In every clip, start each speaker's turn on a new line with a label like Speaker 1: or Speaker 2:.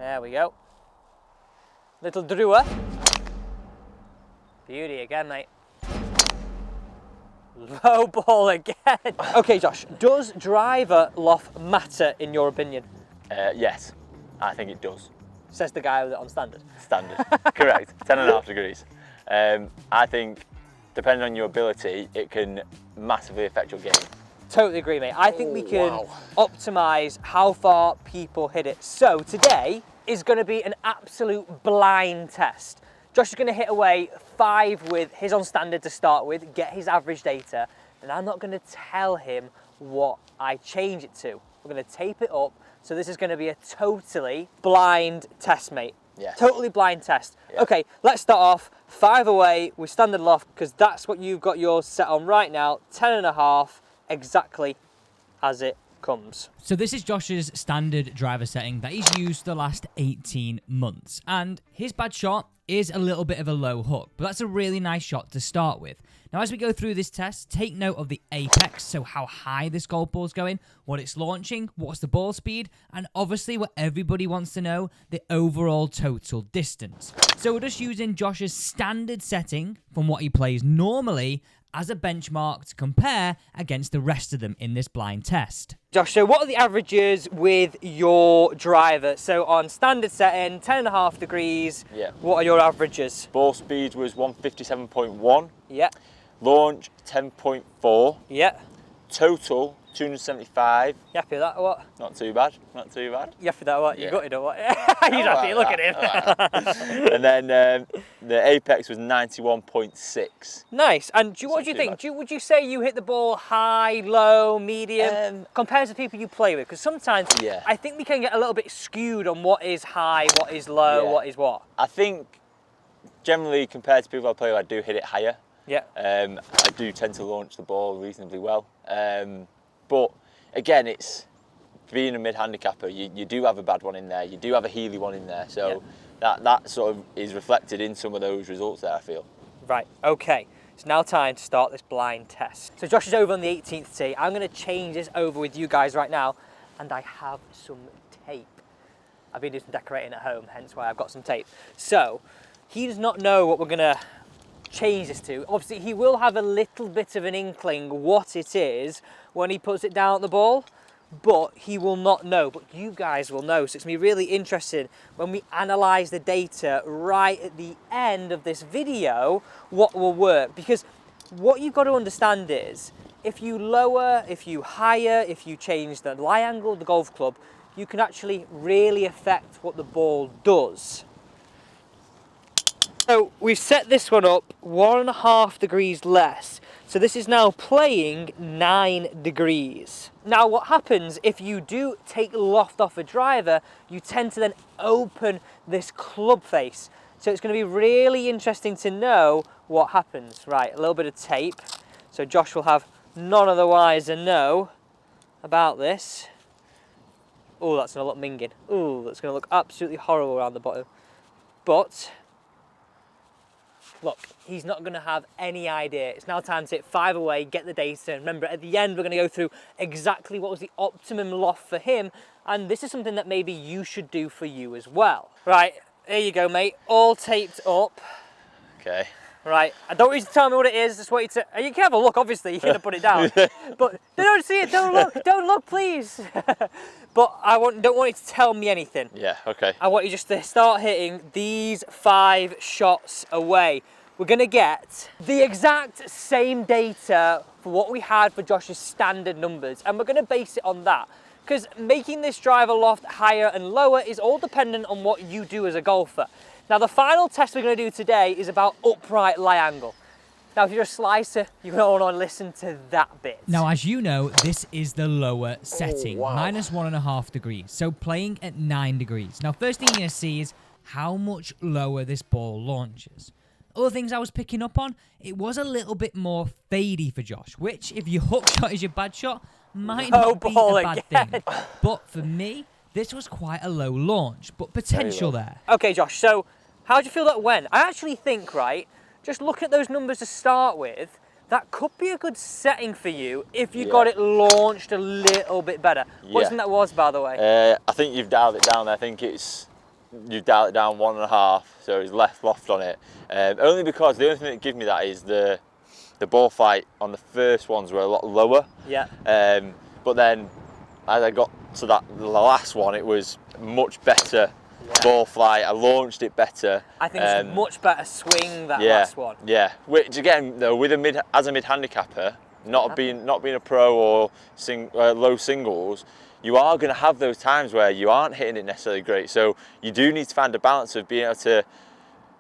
Speaker 1: There we go. Little Drewer. Beauty again, mate. Low ball again. Okay, Josh, does driver loft matter in your opinion?
Speaker 2: Yes, I think it does.
Speaker 1: Says the guy with it on standard.
Speaker 2: Standard, correct, 10.5 degrees. I think, depending on your ability, it can massively affect your game.
Speaker 1: Totally agree, mate. I think we can optimise how far people hit it. So today is going to be an absolute blind test. Josh is going to hit away 5 with his on standard to start with, get his average data, and I'm not going to tell him what I change it to. We're going to tape it up, so this is going to be a totally blind test, mate.
Speaker 2: Yes.
Speaker 1: Totally blind test.
Speaker 2: Yeah.
Speaker 1: Okay, let's start off 5 away with standard loft, because that's what you've got yours set on right now, 10.5, exactly as it comes.
Speaker 3: So this is Josh's standard driver setting that he's used the last 18 months, and his bad shot is a little bit of a low hook, but that's a really nice shot to start with. Now, as we go through this test, take note of the apex, so how high this golf ball's going, what it's launching, what's the ball speed, and obviously what everybody wants to know, the overall total distance. So we're just using Josh's standard setting from what he plays normally as a benchmark to compare against the rest of them in this blind test.
Speaker 1: Josh, so what are the averages with your driver? So on standard setting, 10.5 degrees,
Speaker 2: Yeah.
Speaker 1: what are your averages?
Speaker 2: Ball speed was 157.1.
Speaker 1: Yeah.
Speaker 2: Launch 10.4.
Speaker 1: Yeah.
Speaker 2: Total 275.
Speaker 1: You happy with that or what?
Speaker 2: Not too bad. Not too bad.
Speaker 1: You happy with that or what?
Speaker 2: Yeah.
Speaker 1: You got it or what? You're happy, look at him.
Speaker 2: And then the apex was 91.6.
Speaker 1: Nice. And what do you think? Would you say you hit the ball high, low, medium, compared to people you play with? Because sometimes I think we can get a little bit skewed on what is high, what is low, what is what.
Speaker 2: I think generally compared to people I play with, I do hit it higher.
Speaker 1: Yeah.
Speaker 2: I do tend to launch the ball reasonably well. But again, it's being a mid-handicapper, you do have a bad one in there, you do have a Healy one in there, so that sort of is reflected in some of those results there, I feel.
Speaker 1: Right, okay. It's now time to start this blind test. So Josh is over on the 18th tee. I'm going to change this over with you guys right now, and I have some tape. I've been doing some decorating at home, hence why I've got some tape. So, he does not know what we're going to change this to. Obviously, he will have a little bit of an inkling what it is when he puts it down at the ball, but he will not know, but you guys will know. So it's going to be really interesting when we analyse the data right at the end of this video, what will work. Because what you've got to understand is, if you lower, if you higher, if you change the lie angle of the golf club, you can actually really affect what the ball does. So we've set this one up 1.5 degrees less. So this is now playing 9 degrees. Now what happens if you do take loft off a driver, you tend to then open this club face. So it's going to be really interesting to know what happens. Right, a little bit of tape. So Josh will have none of the wiser know about this. Oh, that's going to look minging. Oh, that's going to look absolutely horrible around the bottom. But look, he's not going to have any idea. It's now time to hit 5 away, get the data. And remember, at the end, we're going to go through exactly what was the optimum loft for him. And this is something that maybe you should do for you as well. Right, there you go, mate. All taped up.
Speaker 2: Okay.
Speaker 1: Right, I don't want you to tell me what it is. Just want you to. You can have a look, obviously. You're going to put it down. But don't see it. Don't look, please. But don't want you to tell me anything.
Speaker 2: Yeah, okay.
Speaker 1: I want you just to start hitting these 5 shots away. We're going to get the exact same data for what we had for Josh's standard numbers, and we're going to base it on that. Because making this driver loft higher and lower is all dependent on what you do as a golfer. Now, the final test we're going to do today is about upright lie angle. Now, if you're a slicer, you're going to want to listen to that bit.
Speaker 3: Now, as you know, this is the lower setting, minus 1.5 degrees, so playing at 9 degrees. Now, first thing you're going to see is how much lower this ball launches. Other things I was picking up on, it was a little bit more fadey for Josh, which, if your hook shot is your bad shot, might not be a bad thing. But for me, this was quite a low launch, but potential there.
Speaker 1: Okay, Josh, so how do you feel that went? I actually think, right, just look at those numbers to start with, that could be a good setting for you if you got it launched a little bit better. What do you think that was, by the way?
Speaker 2: I think you've dialed it down. I think it's you dial it down 1.5, so it's less loft on it. Only because the only thing that gives me that is the ball flight on the first ones were a lot lower.
Speaker 1: Yeah.
Speaker 2: But then as I got to the last one, it was much better ball flight. I launched it better.
Speaker 1: I think it's a much better swing, that
Speaker 2: yeah,
Speaker 1: last one.
Speaker 2: Yeah, which again, though, with as a mid handicapper, not being a pro or low singles, you are going to have those times where you aren't hitting it necessarily great. So you do need to find a balance of being able to,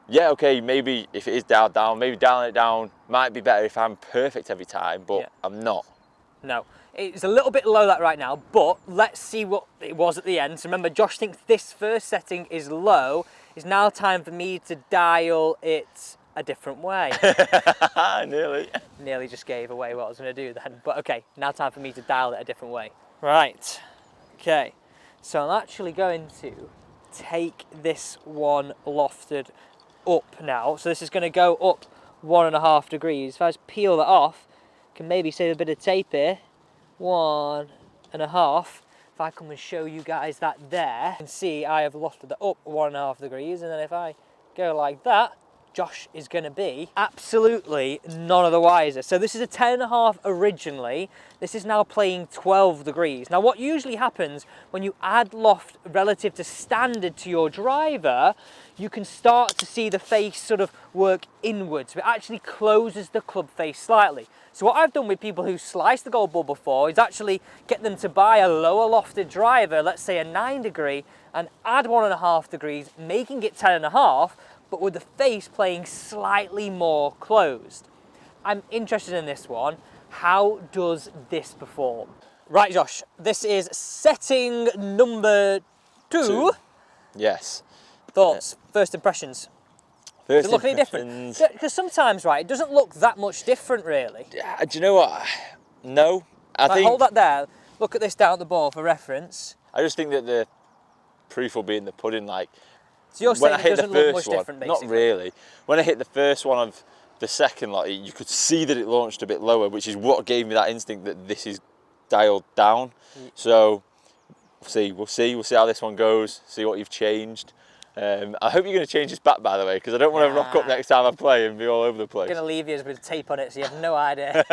Speaker 2: yeah, okay, maybe if it is dialed down, maybe dialing it down might be better if I'm perfect every time, but I'm not.
Speaker 1: No, it's a little bit low that right now, but let's see what it was at the end. So remember, Josh thinks this first setting is low. It's now time for me to dial it a different way. Nearly just gave away what I was going to do then. But okay, now time for me to dial it a different way. Right, okay. So I'm actually going to take this one lofted up now. So this is going to go up 1.5 degrees. If I just peel that off, I can maybe save a bit of tape here. 1.5. If I come and show you guys that there, you can see I have lofted that up 1.5 degrees, and then if I go like that, Josh is going to be absolutely none of the wiser. So this is a 10.5 originally. This is now playing 12 degrees. Now what usually happens when you add loft relative to standard to your driver, you can start to see the face sort of work inwards. It actually closes the club face slightly. So what I've done with people who sliced the gold ball before is actually get them to buy a lower lofted driver, let's say a 9 degree, and add 1.5 degrees, making it 10.5, but with the face playing slightly more closed. I'm interested in this one. How does this perform? Right, Josh, this is setting number 2.
Speaker 2: Yes.
Speaker 1: Thoughts, first impressions? Does it look any different? Because sometimes, right, it doesn't look that much different, really.
Speaker 2: Do you know what? No. I think.
Speaker 1: Hold that there. Look at this down at the ball for reference.
Speaker 2: I just think that the proof will be in the pudding. Like,
Speaker 1: so you're saying it doesn't look much different, basically?
Speaker 2: Not really. When I hit the first one of the second, like, you could see that it launched a bit lower, which is what gave me that instinct that this is dialed down. So, we'll see how this one goes. See what you've changed. I hope you're going to change this back, by the way, because I don't want to rock up next time I play and be all over the place.
Speaker 1: I'm going to leave you with tape on it so you have no idea.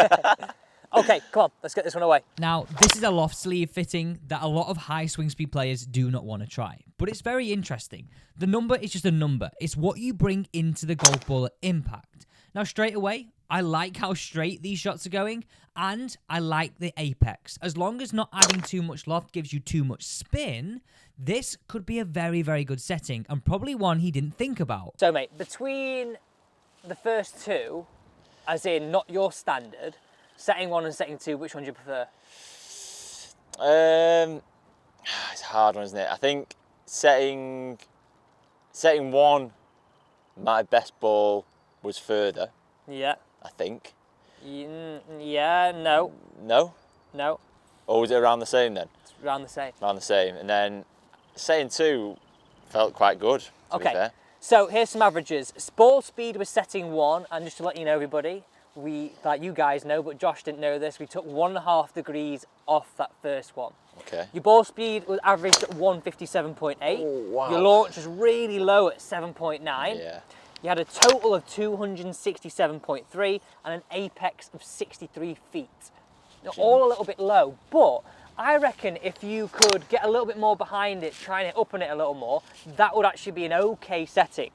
Speaker 1: Okay, come on, let's get this one away.
Speaker 3: Now, this is a loft sleeve fitting that a lot of high swing speed players do not want to try, but it's very interesting. The number is just a number. It's what you bring into the golf ball at impact. Now, straight away, I like how straight these shots are going, and I like the apex. As long as not adding too much loft gives you too much spin, this could be a very, very good setting, and probably one he didn't think about.
Speaker 1: So, mate, between the first two, as in not your standard, setting 1 and setting 2, which one do you prefer?
Speaker 2: It's a hard one, isn't it? I think setting 1, my best ball was further.
Speaker 1: Yeah.
Speaker 2: I think.
Speaker 1: Yeah, no.
Speaker 2: No?
Speaker 1: No.
Speaker 2: Or was it around the same then?
Speaker 1: It's around the same.
Speaker 2: Around the same. And then setting 2 felt quite good, to be fair.
Speaker 1: So here's some averages. Ball speed was setting 1, and just to let you know, everybody, like you guys know, but Josh didn't know this, we took 1.5 degrees off that first one.
Speaker 2: Okay.
Speaker 1: Your ball speed was averaged at 157.8.
Speaker 2: Oh, wow.
Speaker 1: Your launch was really low at 7.9.
Speaker 2: Yeah.
Speaker 1: You had a total of 267.3 and an apex of 63 feet. Now, all a little bit low, but I reckon if you could get a little bit more behind it, try and up on it a little more, that would actually be an okay setting.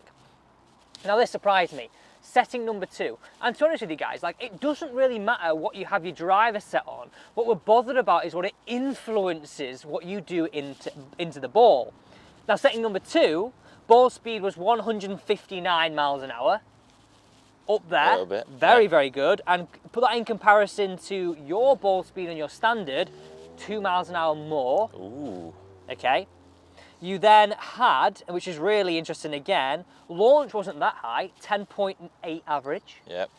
Speaker 1: Now this surprised me. Setting number 2. And to be honest with you guys, like, it doesn't really matter what you have your driver set on. What we're bothered about is what it influences what you do into the ball. Now setting number 2, ball speed was 159 miles an hour. Up there,
Speaker 2: a little bit.
Speaker 1: Very, very good. And put that in comparison to your ball speed and your standard, 2 miles an hour more.
Speaker 2: Ooh.
Speaker 1: Okay. You then had, which is really interesting again, launch wasn't that high, 10.8 average.
Speaker 2: Yep.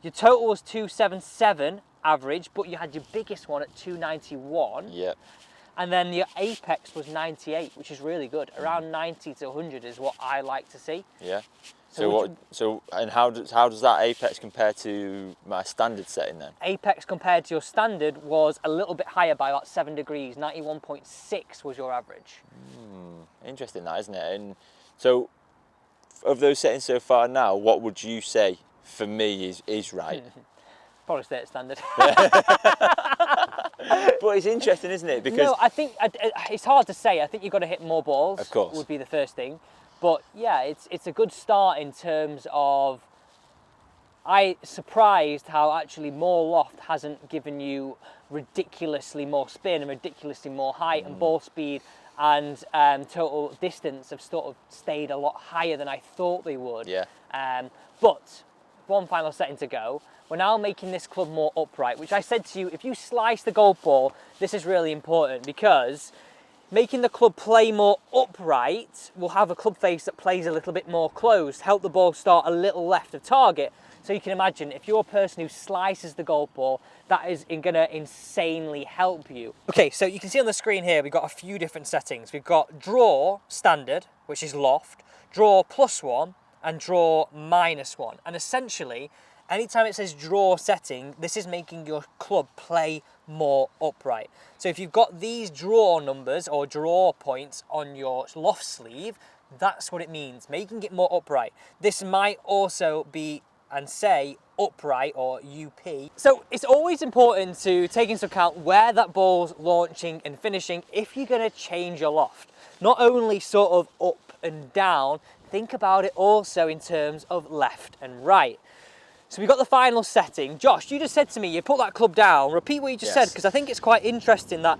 Speaker 1: Your total was 277 average, but you had your biggest one at 291.
Speaker 2: Yep.
Speaker 1: And then your apex was 98, which is really good. Around 90 to 100 is what I like to see.
Speaker 2: Yeah. And how does that apex compare to my standard setting then?
Speaker 1: Apex compared to your standard was a little bit higher by about 7 degrees. 91.6 was your average.
Speaker 2: Interesting that, isn't it? And so, of those settings so far now, what would you say for me is right?
Speaker 1: Probably stay at standard.
Speaker 2: But it's interesting, isn't it? Because
Speaker 1: No, I think it's hard to say. I think you've got to hit more balls.
Speaker 2: Of course.
Speaker 1: Would be the first thing. But yeah, it's a good start in terms of. I surprised how actually more loft hasn't given you ridiculously more spin and ridiculously more height and ball speed, and total distance have sort of stayed a lot higher than I thought they would.
Speaker 2: Yeah.
Speaker 1: But one final setting to go. We're now making this club more upright, which I said to you, if you slice the golf ball, this is really important, because making the club play more upright will have a club face that plays a little bit more closed, help the ball start a little left of target. So you can imagine, if you're a person who slices the golf ball, that is going to insanely help you. Okay, so you can see on the screen here, we've got a few different settings. We've got draw standard, which is loft, draw +1, and draw -1. And essentially, anytime it says draw setting, this is making your club play more upright. So if you've got these draw numbers or draw points on your loft sleeve, that's what it means, making it more upright. This might also be and say upright or UP. So it's always important to take into account where that ball's launching and finishing if you're going to change your loft. Not only sort of up and down, think about it also in terms of left and right. So we've got the final setting. Josh, you just said to me, you put that club down. Repeat what you just said, because I think it's quite interesting that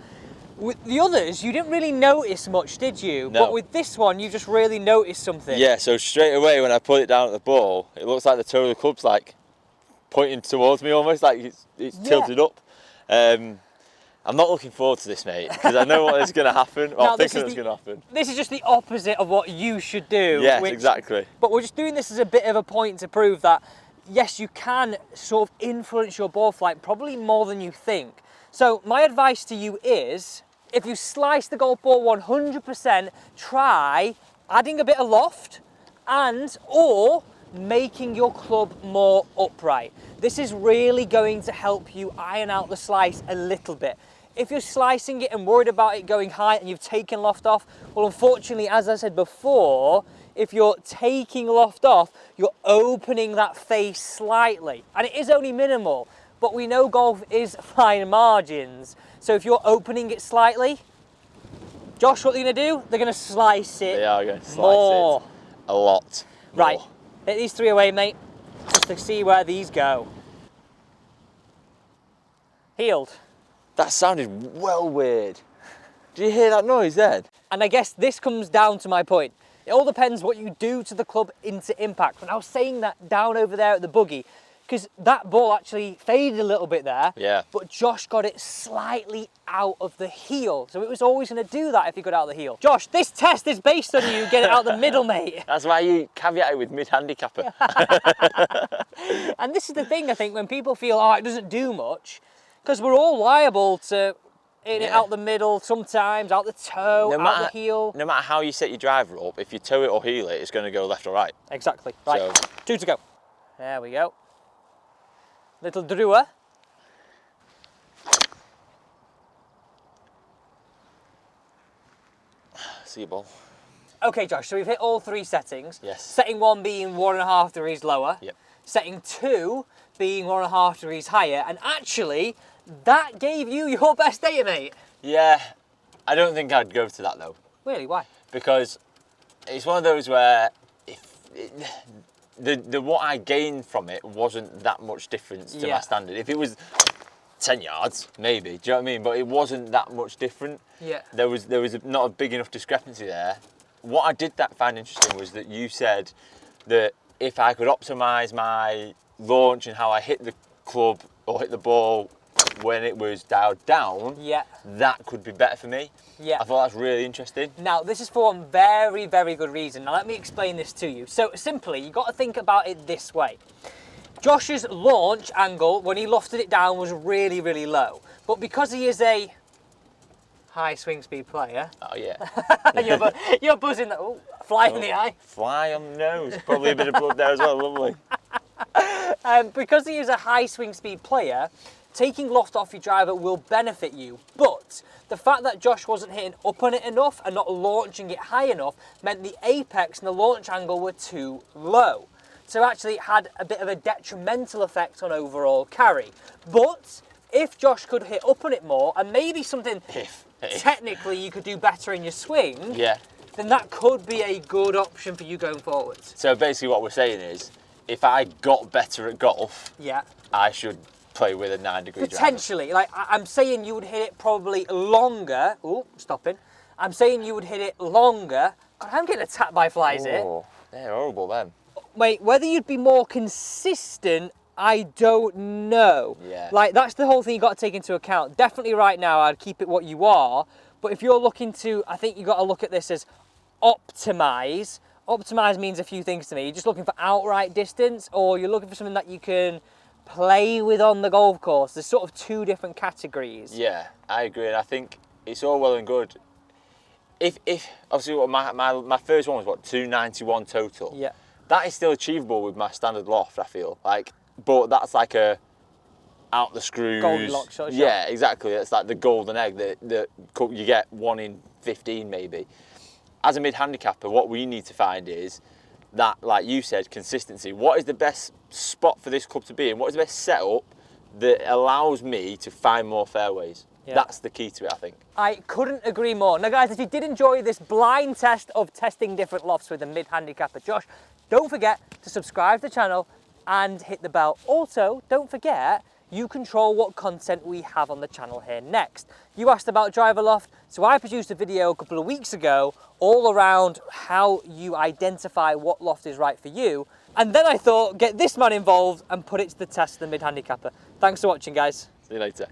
Speaker 1: with the others, you didn't really notice much, did you?
Speaker 2: No.
Speaker 1: But with this one, you just really noticed something.
Speaker 2: Yeah, so straight away when I put it down at the ball, it looks like the toe of the club's like pointing towards me almost, like it's tilted up. I'm not looking forward to this, mate, because I know what is going to happen. Well, I'm thinking what's going to happen.
Speaker 1: This is just the opposite of what you should do.
Speaker 2: Yes, exactly.
Speaker 1: But we're just doing this as a bit of a point to prove that, yes, you can sort of influence your ball flight probably more than you think. So my advice to you is, if you slice the golf ball 100%, try adding a bit of loft or making your club more upright. This is really going to help you iron out the slice a little bit. If you're slicing it and worried about it going high and you've taken loft off, well, unfortunately, as I said before, if you're taking loft off, you're opening that face slightly. And it is only minimal, but we know golf is fine margins. So if you're opening it slightly, Josh, what they're going to do? They're going to slice it.
Speaker 2: They are going to slice
Speaker 1: more.
Speaker 2: it a lot more.
Speaker 1: Right, hit these three away, mate, just to see where these go. Healed.
Speaker 2: That sounded well weird. Did you hear that noise then?
Speaker 1: And I guess this comes down to my point. It all depends what you do to the club into impact. When I was saying that down over there at the buggy, because that ball actually faded a little bit there,
Speaker 2: Yeah.
Speaker 1: but Josh got it slightly out of the heel. So it was always going to do that if he got out of the heel. Josh, this test is based on you getting out the middle, mate.
Speaker 2: That's why you caveat it with mid-handicapper.
Speaker 1: And this is the thing, I think, when people feel, oh, it doesn't do much, because we're all liable to hit it out the middle, sometimes out the toe, out the heel.
Speaker 2: No matter how you set your driver up, if you toe it or heel it, it's going to go left or right.
Speaker 1: Exactly. Right,
Speaker 2: So-
Speaker 1: 2 to go. There we go. Little Drewer.
Speaker 2: See you, ball.
Speaker 1: Okay, Josh, so we've hit all 3 settings.
Speaker 2: Yes.
Speaker 1: Setting 1 being 1.5 degrees lower.
Speaker 2: Yep.
Speaker 1: Setting 2 being 1.5 degrees higher. And actually, that gave you your best data, mate.
Speaker 2: Yeah, I don't think I'd go to that though.
Speaker 1: Really, why?
Speaker 2: Because it's one of those where the what I gained from it wasn't that much difference to my standard. If it was 10 yards, maybe, do you know what I mean? But it wasn't that much different.
Speaker 1: Yeah.
Speaker 2: There was not a big enough discrepancy there. What I did find interesting was that you said that if I could optimise my launch and how I hit the club or hit the ball when it was dialed down, that could be better for me.
Speaker 1: Yeah.
Speaker 2: I thought that's really interesting.
Speaker 1: Now, this is for one very, very good reason. Now, let me explain this to you. So, simply, you've got to think about it this way. Josh's launch angle, when he lofted it down, was really, really low. But because he is a high swing speed player...
Speaker 2: Oh, yeah.
Speaker 1: you're buzzing that... Oh, fly in the eye.
Speaker 2: Fly on the nose. Probably a bit of blood there as well, lovely.
Speaker 1: Because he is a high swing speed player, taking loft off your driver will benefit you, but The fact that Josh wasn't hitting up on it enough and not launching it high enough meant the apex and the launch angle were too low. So actually it had a bit of a detrimental effect on overall carry. But if Josh could hit up on it more, and maybe something technically you could do better in your swing, then that could be a good option for you going forwards.
Speaker 2: So basically what we're saying is, if I got better at golf, I should play with a 9-degree driver.
Speaker 1: Potentially, like I'm saying you would hit it probably longer. Oh, stopping. I'm saying you would hit it longer. God, I'm getting attacked by flies here.
Speaker 2: They're horrible then.
Speaker 1: Wait, whether you'd be more consistent, I don't know.
Speaker 2: Yeah.
Speaker 1: Like, that's the whole thing you got to take into account. Definitely right now, I'd keep it what you are. But if you're looking to, I think you got to look at this as optimize. Optimize means a few things to me. You're just looking for outright distance, or you're looking for something that you can play with on the golf course. There's sort of two different categories.
Speaker 2: Yeah, I agree. And I think it's all well and good. If obviously my first one was what, 291 total.
Speaker 1: Yeah.
Speaker 2: That is still achievable with my standard loft, I feel like. But that's like a out the screws.
Speaker 1: Goldilocks sort of shot.
Speaker 2: Yeah, exactly. It's like the golden egg that you get 1 in 15 maybe. As a mid-handicapper, what we need to find is that, like you said, consistency. What is the best spot for this club to be in? What is the best setup that allows me to find more fairways? Yeah. That's the key to it, I think.
Speaker 1: I couldn't agree more. Now guys, if you did enjoy this blind test of testing different lofts with a mid-handicapper Josh, don't forget to subscribe to the channel and hit the bell. Also, don't forget, you control what content we have on the channel here next. You asked about driver loft, so I produced a video a couple of weeks ago all around how you identify what loft is right for you. And then I thought, get this man involved and put it to the test of the mid-handicapper. Thanks for watching, guys.
Speaker 2: See you later.